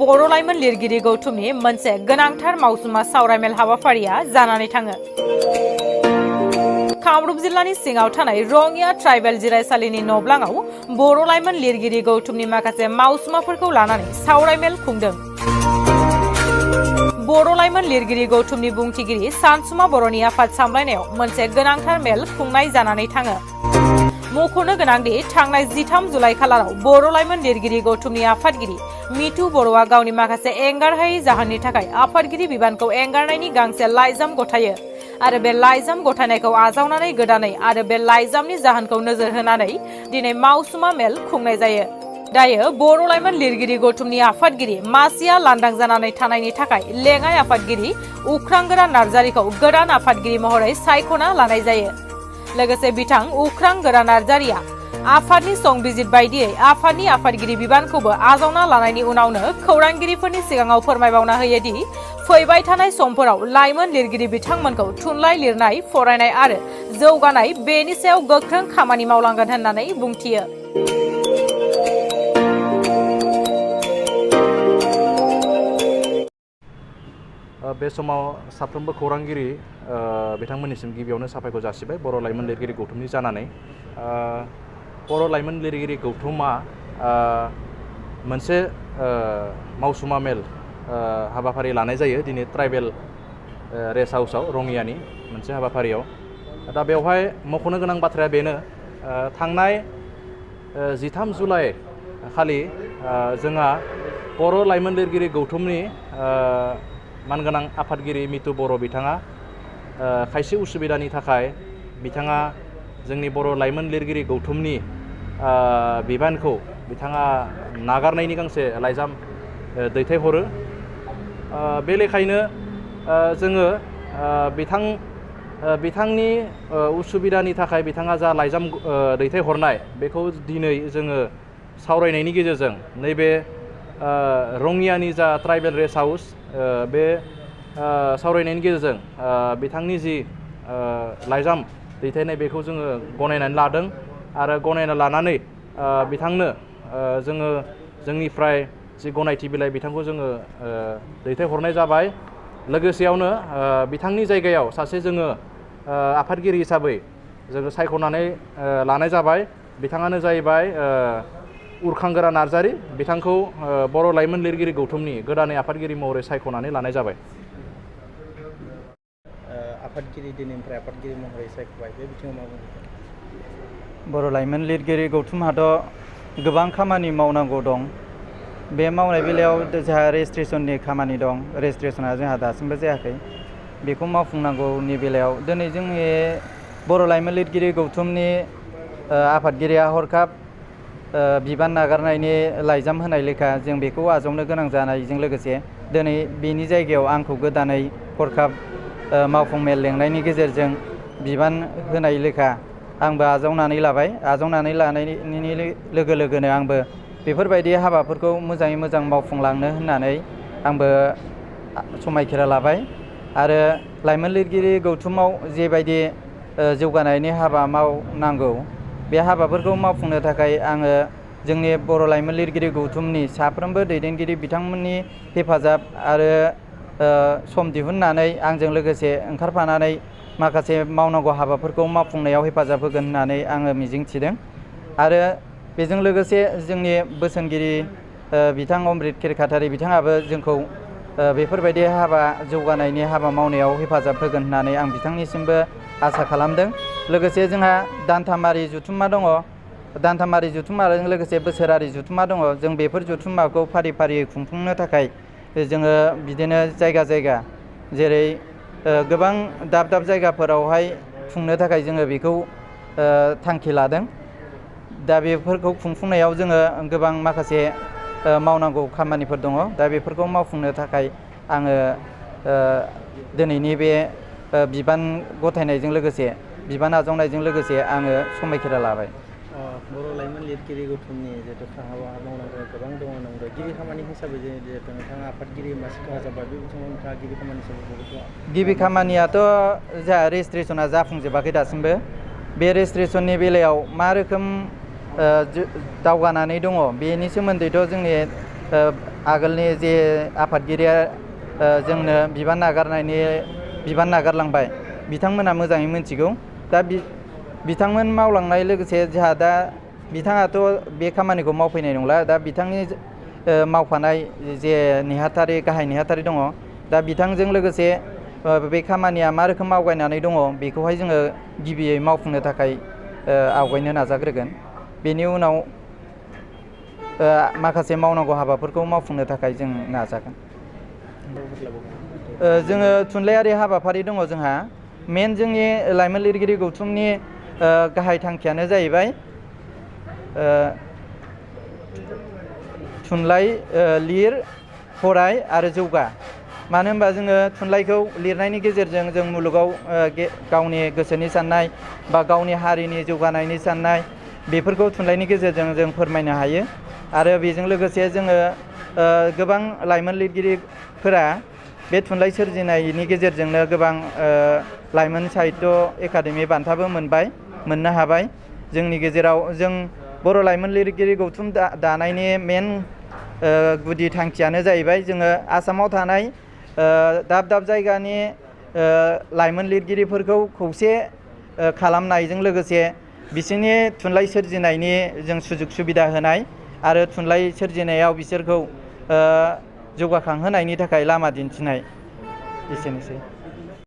बर' लाइमोन लिरगिरि गौथुमनि मोनसे गोनांथार मावसुमा सावरायमेल हाबाफारिया जानानै थाङो। कामरुप जिल्लानि सिङाव थानाय रङिया ट्राइबेल जिरायसालिनि न'ब्लाङाव बर' लाइमोन लिरगिरि गौथुमनि माखासे मावसुमाफोरखौ लानानै सावरायमेल खुंदों। बर' लाइमोन लिरगिरि गौथुमनि बुंथिगिरि सानसुमा बर'नि आफाद सामलायनायाव मोनसे गोनांथार मेल खुंनाय जानानै थाङो। मख'नो गोनांदि थांनाय 13 जुलाइ खालाराव बर' लाइमोन लिरगिरि गौथुमनि आफादगिरि मिथु बर'आ गावनि माखासे एंगारहायै जाहोननि थाखाय आफादगिरि बिबानखौ एंगारनायनि गांसे लाइजाम गथायो आरो बे लाइजाम गथायनायखौ आजावनानै गोदानै आरो बे लाइजामनि जाहोनखौ नोजोर होनानै दिनै मावसुमा मेल खुंनाय जायो। दायो बर' लाइमोन लिरगिरि गौथुमनि आफादगिरि मासिया लांदां जानानै थानायनि थाखाय लेङाइ आफादगिरि उख्रांगोरा नार्जारिखौ गोदान आफादगिरि महरै सायख'ना लानाय जायो। लोगोसे बिथां उख्रांगोरा नार्जारिया आफादनि संबिजित बायदियै आफादनि आफादगिरि बिबानखौबो आजावना लानायनि उनावनो खौरांगिरिफोरनि सिगाङाव फोरमायबावना होयो दि फैबाय थानाय समफोराव लाइमोन लिरगिरि बिथांमोनखौ थुनलाइ लिरनाय, फरायनाय आरो जौगानाय बेनि सायाव गोख्रों खामानि मावलांगोन होननानै बुंथियो। बे समाव साफ्रोमबो खौरांगिरि बिथांमोननिसिम गिबियावनो साबायखर जासिबाय बर' लाइमोन लिरगिरि गौथुमनि जानानै। बर' लाइमोन लिरगिरि गौथुमा मोनसे मावसुमा मेल हाबाफारि लानाय जायो दिनै ट्राइबेल रेस्ट हाउसआव रङियानि मोनसे हाबाफारियाव। दा बेवहाय मख'नो गोनां बाथ्राया बेनो थांनाय 13 जुलाइ खालि जोंहा बर' लाइमोन लिरगिरि गौथुमनि मानगोनां आफादगिरि मिथु बर' बिथाङा खायसे उसुबिदानि थाखाय बिथाङा जोंनि बर' लाइमोन लिरगिरि गौथुमनि बिबानखौ बिथाङा नागारनायनि गांसे लाइजाम दैथायहरो। बे लेखायैनो जोङो बिथांनि उसुबिदानि थाखाय बिथाङा जा लाइजाम दैथायहरनाय बेखौ दिनै जोङो सावरायनायनि गेजेरजों नैबे रङियानि जा ट्राइबेल रेस्ट हाउस बे सावरायनायनि गेजेरजों बिथांनि जि लाइजाम दैथायनाय बेखौ जोङो गनायनानै लादों आरो गनायना लानानै बिथांनो जोङो जोंनिफ्राय जि गनायथि बिलाइ बिथांखौ जोङो दैथायहरनाय जाबाय। लोगोसेयावनो बिथांनि जायगायाव सासे जोङो आफादगिरि हिसाबै जोङो सायख'नानै लानाय जाबाय। बिथाङानो जाहैबाय उख्रांगोरा नार्जारि। बिथांखौ बर' लाइमोन लिरगिरि गौथुमनि गोदानै आफादगिरि महरै सायख'नानै लानाय जाबाय। आफादगिरि दिनैनिफ्राय आफादगिरि महरै सायख'बाय, बे बिथिङाव मा बुंगोन? बर' लाइमोन लिरगिरि गौथुमहाथ' गोबां खामानि मावनांगौ दं। बे मावनाय बेलायाव जोंहा रेजिस्ट्रेसननि खामानि दं। रेजिस्ट्रेसना जोंहा दासिमबो जायाखै। बेखौ मावफुंनांगौनि बेलायाव दिनै जोंनि बर' लाइमोन लिरगिरि गौथुमनि आफादगिरिया हरखाब बिबान नागारनायनि लाइजाम होनाय लेखा जों बेखौ आजावनो गोनां जानायजों लोगोसे दिनै बेनि जायगायाव आंखौ गोदानै हरखाब मावफुं मेल लेंनायनि गेजेरजों बिबान होनाय लेखा आंबो आजावनानै लाबाय। आजावनानै लानायनि लोगो लोगोनो आंबो बेफोरबायदि हाबाफोरखौ मोजाङै मोजां मावफुंलांनो होननानै आंबो समायखिरा लाबाय आरो लाइमोन लिरगिरि गौथुमाव जेबायदि जौगानायनि हाबा मावनांगौ बे हाबाफोरखौ मावफुंनो थाखाय आङो जोंनि बर' लाइमोन लिरगिरि गौथुमनि साफ्रोमबो दैदेनगिरि बिथांमोननि हेफाजाब आरो सम दिहुननानै आंजों लोगोसे ओंखारफानानै माखासे मावनांगौ हाबाफोरखौ मावफुंनायाव हेफाजाब होगोन होननानै आङो मिजिंथिदों। आरो बेजों लोगोसे जोंनि बोसोनगिरि बिथां अमृत खिरखातारि बिथाङाबो जोंखौ बेफोरबायदि हाबा जौगानायनि हाबा मावनायाव हेफाजाब होगोन होननानै आं बिथांनिसिमबो आसा खालामदों। लोगोसे जोंहा दानथामारि जथुम्मा दङ। दानथामारि जथुम्माजों लोगोसे बोसोरारि जथुम्मा दङ। जों बेफोर जथुम्माखौ फारि फारियै खुंफुंनो थाखाय जोङो बिदिनो जायगा जायगा जेरै गोबां दाब दाब जायगाफोरावहाय खुंनो थाखाय जोङो बेखौ थांखि लादों। दा बेफोरखौ खुंफुंनायाव जोङो गोबां माखासे मावनांगौ खामानिफोर दङ। दा बेफोरखौ मावफुंनो थाखाय आङो दिनैनि बे बिबान गथायनायजों लोगोसे बिबान आजावनायजों लोगोसे आङो समायखिरा लाबाय। बर' लाइमोन लिरगिरि गौथुमनि जिहेतु हाबा मावनांगौ गोबां दङ नंगौ। गिबि खामानि हिसाबै जिहेतु नोंथाङा आफादगिरि मासिखौ जाबाय, बे बिथिङाव नोंथाङा गिबि खामानि हिसाबै गिबि खामानियाथ' जोंहा आगोलनि जे आफादगिरिया जोंनो बिबान नागारलांबाय बिथांमोना मोजाङै मिथिगौ। दा बिथांमोन मावलांनाय लोगोसे जोंहा दा बिथाङाथ' बे खामानिखौ मावफैनाय नंला। दा बिथांनि मावफानाय जे गाहाय नेहाथारि दङ, दा बिथांजों लोगोसे बे खामानिया मा रोखोम आवगायनानै दङ बेखौहाय जोङो गिबियै मावफुंनो थाखाय आवगायनो नाजाग्रोगोन। बेनि उनाव माखासे मावनांगौ हाबाफोरखौ मावफुंनो थाखाय जों नाजागोन। जोङो थुनलाइयारि हाबाफारि दङ जोंहा। मेन जोंनि लाइमोन लिरगिरि गौथुमनि गाहाय थांखियानो जाहैबाय थुनलाइ लिर, फराय आरो जौगा। मानो होनबा जोङो थुनलाइखौ लिरनायनि गेजेरजों जों मुलुगाव गावनि गोसोनि साननाय बा गावनि हारिनि जौगानायनि साननाय बेफोरखौ थुनलाइनि गेजेरजों जों फोरमायनो हायो। आरो बेजों लोगोसे जोङो गोबां लाइमोन लिरगिरिफोरा बे थुनलाइ सोरजिनायनि गेजेरजोंनो गोबां लाइमोन साहित्य एकाडेमि बान्थाबो मोननो हाबाय। जोंनि गेजेराव जों बर' लाइमोन लिरगिरि गौथुम दानायनि मेन गुदि थांखियानो जाहैबाय जोङो आसामाव थानाय दाब दाब जायगानि लाइमोन लिरगिरिफोरखौ खौसे खालामनायजों लोगोसे बिसोरनि थुनलाइ सोरजिनायनि जों सुजुग सुबिदा होनाय आरो थुनलाइ सोरजिनायाव बिसोरखौ जौगाखांहोनायनि थाखाय लामा दिन्थिनाय। एसेनोसै।